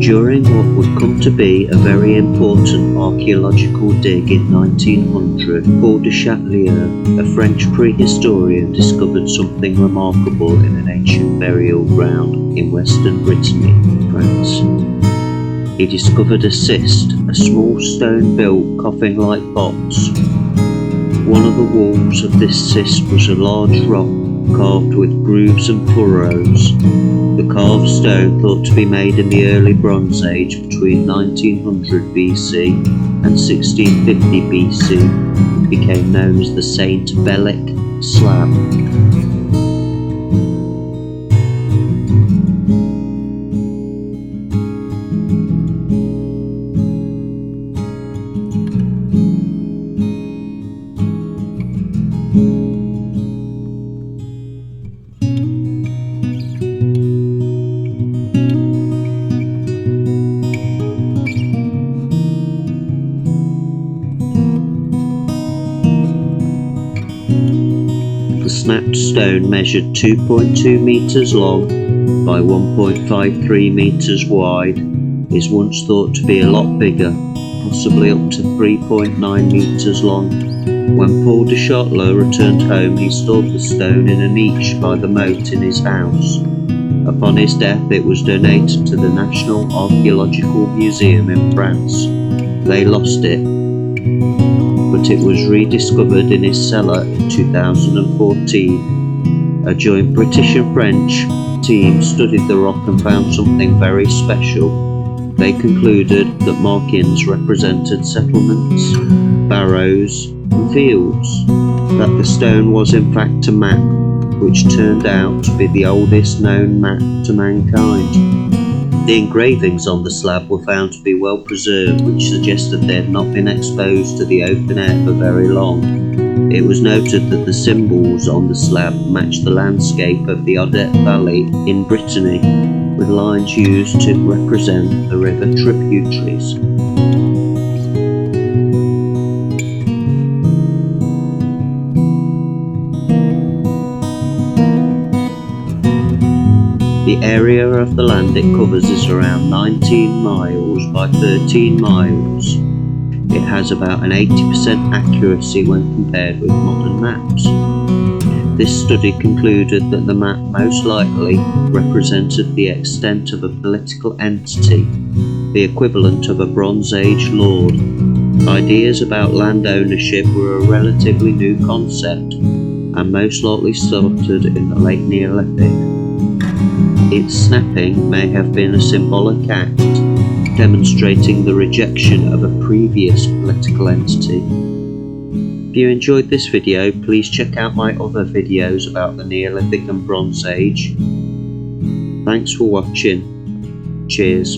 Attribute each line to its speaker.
Speaker 1: During what would come to be a very important archaeological dig in 1900, Paul de Chatelier, a French prehistorian, discovered something remarkable in an ancient burial ground in western Brittany, France. He discovered a cist, a small stone-built coffin-like box. One of the walls of this cist was a large rock carved with grooves and furrows. The carved stone, thought to be made in the early Bronze Age between 1900 BC and 1650 BC, became known as the Saint-Bélec Slab. The snapped stone measured 2.2 metres long by 1.53 metres wide, is once thought to be a lot bigger, possibly up to 3.9 metres long. When Paul de Chatelier returned home, he stored the stone in a niche by the moat in his house. Upon his death, it was donated to the National Archaeological Museum in France. They lost it, but it was rediscovered in his cellar in 2014. A joint British and French team studied the rock and found something very special. They concluded that markings represented settlements, barrows and fields, that the stone was in fact a map, which turned out to be the oldest known map to mankind. The engravings on the slab were found to be well preserved, which suggested they had not been exposed to the open air for very long. It was noted that the symbols on the slab matched the landscape of the Odette Valley in Brittany, with lines used to represent the river tributaries. The area of the land it covers is around 19 miles by 13 miles. It has about an 80% accuracy when compared with modern maps. This study concluded that the map most likely represented the extent of a political entity, the equivalent of a Bronze Age lord. Ideas about land ownership were a relatively new concept and most likely started in the late Neolithic. Its snapping may have been a symbolic act, demonstrating the rejection of a previous political entity. If you enjoyed this video, please check out my other videos about the Neolithic and Bronze Age. Thanks for watching. Cheers.